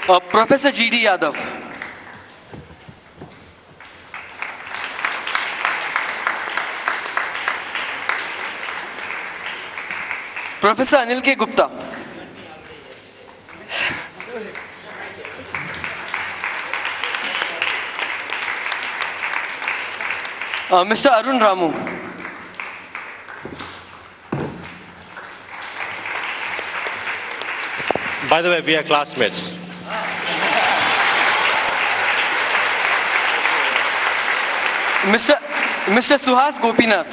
Professor G.D. Yadav. Professor Anil K. Gupta. Mr. Arun Ramu. By the way, we are classmates. Mr. Suhas Gopinath.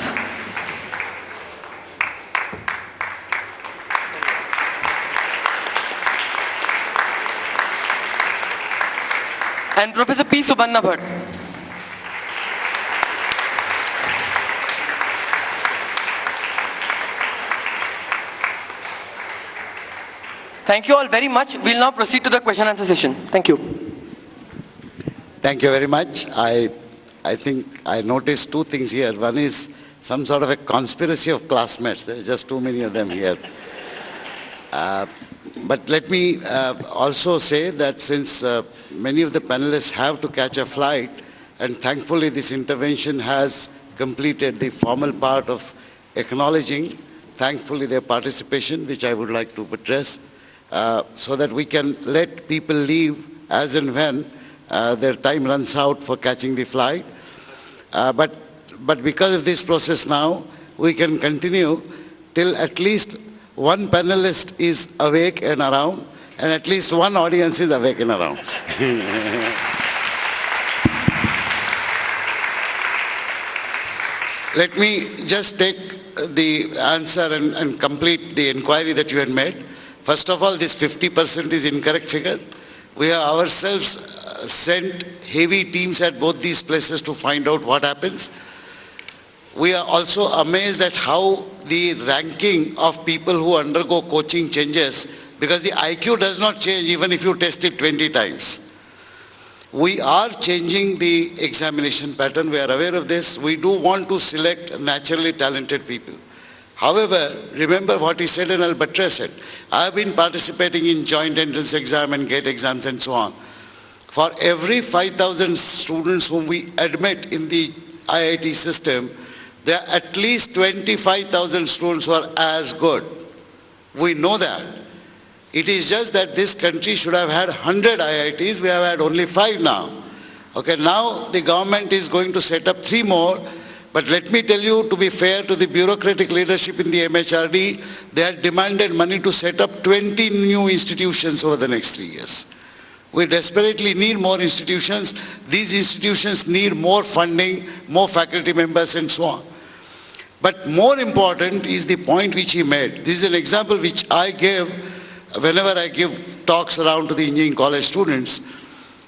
And Professor P. Subanna Bhat. Thank you all very much. We'll now proceed to the question and answer session. Thank you. Thank you very much. I think I noticed two things here. One is some sort of a conspiracy of classmates. There's just too many of them here. But let me also say that since many of the panelists have to catch a flight, and thankfully this intervention has completed the formal part of acknowledging, thankfully, their participation, which I would like to address, so that we can let people leave as and when their time runs out for catching the flight. But because of this process now, we can continue till at least one panelist is awake and around, and at least one audience is awake and around. Let me just take the answer and complete the inquiry that you had made. First of all, this 50% is incorrect figure. We have ourselves sent heavy teams at both these places to find out what happens. We are also amazed at how the ranking of people who undergo coaching changes, because the IQ does not change even if you test it 20 times. We are changing the examination pattern. We are aware of this. We do want to select naturally talented people. However, remember what he said and I'll buttress it. I have been participating in joint entrance exam and GATE exams and so on. For every 5,000 students whom we admit in the IIT system, there are at least 25,000 students who are as good. We know that. It is just that this country should have had 100 IITs. We have had only 5 now. Okay, now the government is going to set up 3 more. But let me tell you, to be fair to the bureaucratic leadership in the MHRD, they had demanded money to set up 20 new institutions over the next 3 years. We desperately need more institutions. These institutions need more funding, more faculty members and so on. But more important is the point which he made. This is an example which I give whenever I give talks around to the engineering college students.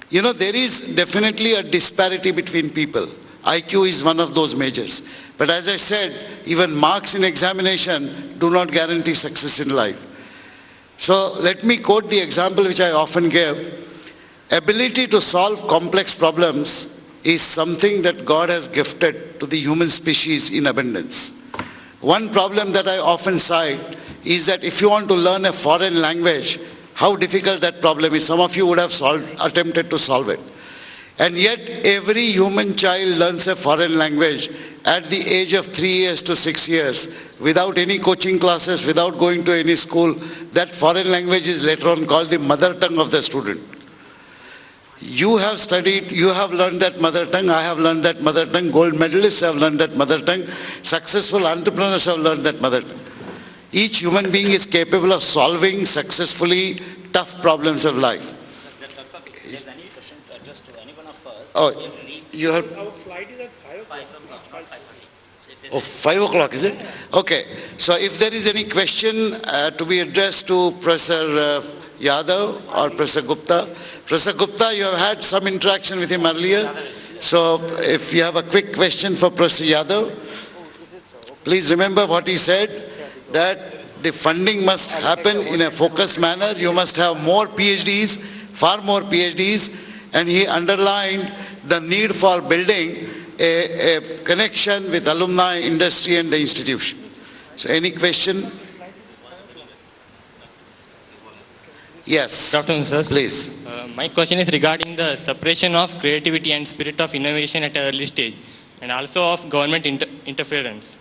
You know, there is definitely a disparity between people. IQ is one of those measures. But as I said, even marks in examination do not guarantee success in life. So let me quote the example which I often give. Ability to solve complex problems is something that God has gifted to the human species in abundance. One problem that I often cite is that if you want to learn a foreign language, how difficult that problem is. Some of you would have attempted to solve it. And yet every human child learns a foreign language at the age of 3 years to 6 years without any coaching classes, without going to any school. That foreign language is later on called the mother tongue of the student. You have studied, you have learned that mother tongue, I have learned that mother tongue, gold medalists have learned that mother tongue, successful entrepreneurs have learned that mother tongue. Each human being is capable of solving successfully tough problems of life. Is there any question addressed to anyone of us? Oh, you have... Our flight is at 5 o'clock. 5:30. Oh, 5 o'clock, is it? Okay. So if there is any question to be addressed to Professor Yadav or Professor Gupta. Professor Gupta, you have had some interaction with him earlier. So if you have a quick question for Professor Yadav, please remember what he said, that the funding must happen in a focused manner. You must have more PhDs, far more PhDs, and he underlined the need for building a connection with alumni, industry and the institution. So any question? Yes. Good afternoon, sir. Please. My question is regarding the separation of creativity and spirit of innovation at an early stage, and also of government interference.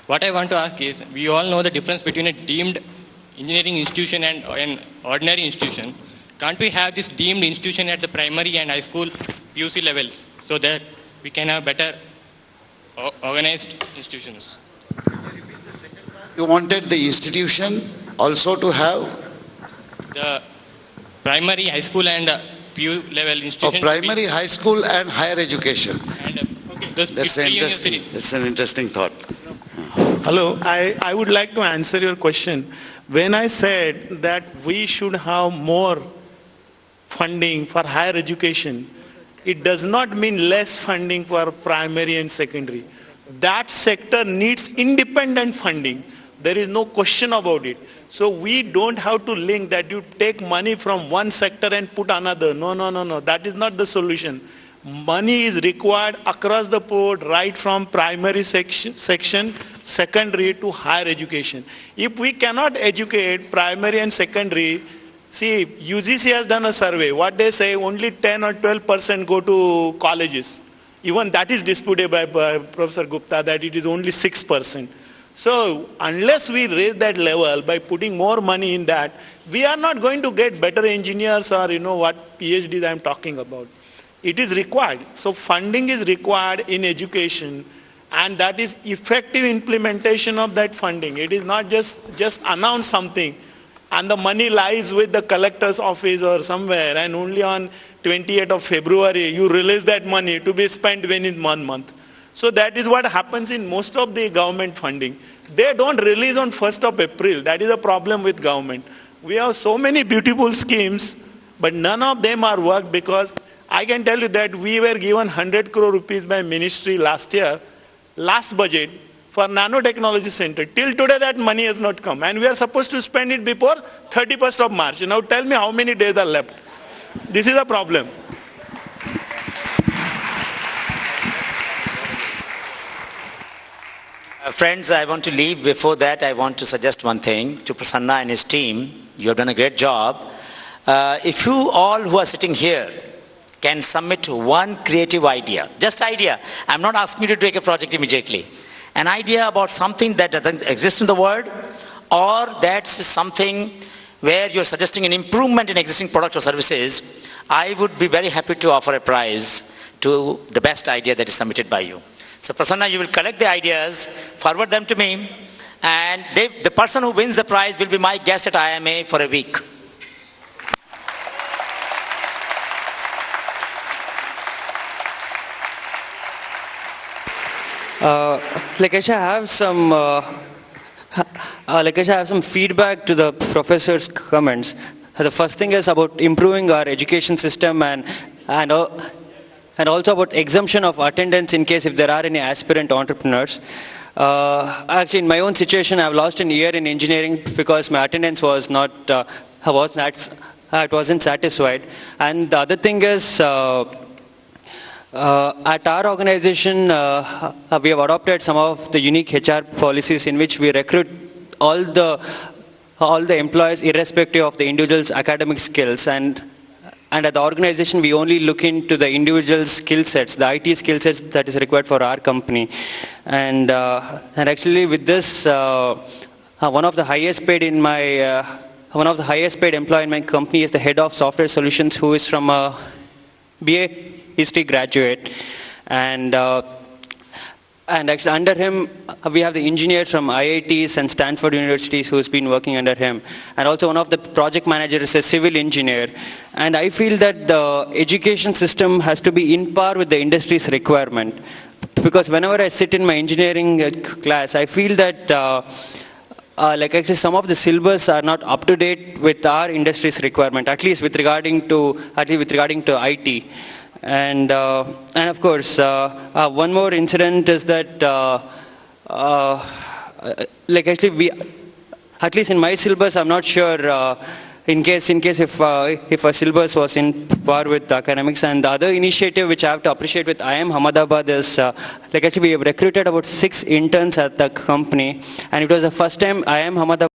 What I want to ask is, we all know the difference between a deemed engineering institution and an ordinary institution. Can't we have this deemed institution at the primary and high school PUC levels so that we can have better organized institutions? You wanted the institution also to have? The primary, high school and PU level institution. Primary, high school and higher education. And, That's interesting. That's an interesting thought. Hello, I would like to answer your question. When I said that we should have more funding for higher education, it does not mean less funding for primary and secondary. That sector needs independent funding. There is no question about it. So we don't have to link that you take money from one sector and put another. No. That is not the solution. Money is required across the board, right from primary section, secondary to higher education. If we cannot educate primary and secondary, see, UGC has done a survey. What they say, only 10 or 12% go to colleges. Even that is disputed by Professor Gupta, that it is only 6%. So unless we raise that level by putting more money in that, we are not going to get better engineers or what PhDs I am talking about. It is required. So funding is required in education, and that is effective implementation of that funding. It is not just announce something and the money lies with the collector's office or somewhere, and only on 28th of February you release that money to be spent within 1 month. So that is what happens in most of the government funding. They don't release on 1st of April. That is a problem with government. We have so many beautiful schemes, but none of them are worked, because I can tell you that we were given 100 crore rupees by ministry last year, last budget, for nanotechnology center. Till today that money has not come, and we are supposed to spend it before 31st of March. Now tell me how many days are left. This is a problem. Friends, I want to leave. Before that, I want to suggest one thing to Prasanna and his team. You have done a great job. If you all who are sitting here can submit one creative idea, just idea. I'm not asking you to take a project immediately. An idea about something that doesn't exist in the world, or that's something where you're suggesting an improvement in existing product or services. I would be very happy to offer a prize to the best idea that is submitted by you. So Prasanna, you will collect the ideas, forward them to me, and the person who wins the prize will be my guest at IMA for a week. Lakesh, I have some feedback to the professor's comments. The first thing is about improving our education system and also about exemption of attendance in case if there are any aspirant entrepreneurs. Actually, in my own situation, I've lost an year in engineering because my attendance was not, I wasn't satisfied. And the other thing is, at our organization, we have adopted some of the unique HR policies in which we recruit all the employees irrespective of the individual's academic skills, and at the organization we only look into the individual skill sets, the IT skill sets that is required for our company. And actually with this, one of the highest paid employee in my company is the head of software solutions, who is from a BA history graduate, and actually under him we have the engineers from IITs and Stanford universities who's been working under him, and also one of the project managers is a civil engineer. And I feel that the education system has to be in par with the industry's requirement, because whenever I sit in my engineering class, I feel that like actually some of the syllabus are not up to date with our industry's requirement, at least with regarding to IT. And of course, one more incident is that, like actually we, at least in my syllabus, I'm not sure in case if a syllabus was in par with academics. And the other initiative which I have to appreciate with IIM-Ahmedabad is, like actually we have recruited about 6 interns at the company, and it was the first time IIM-Ahmedabad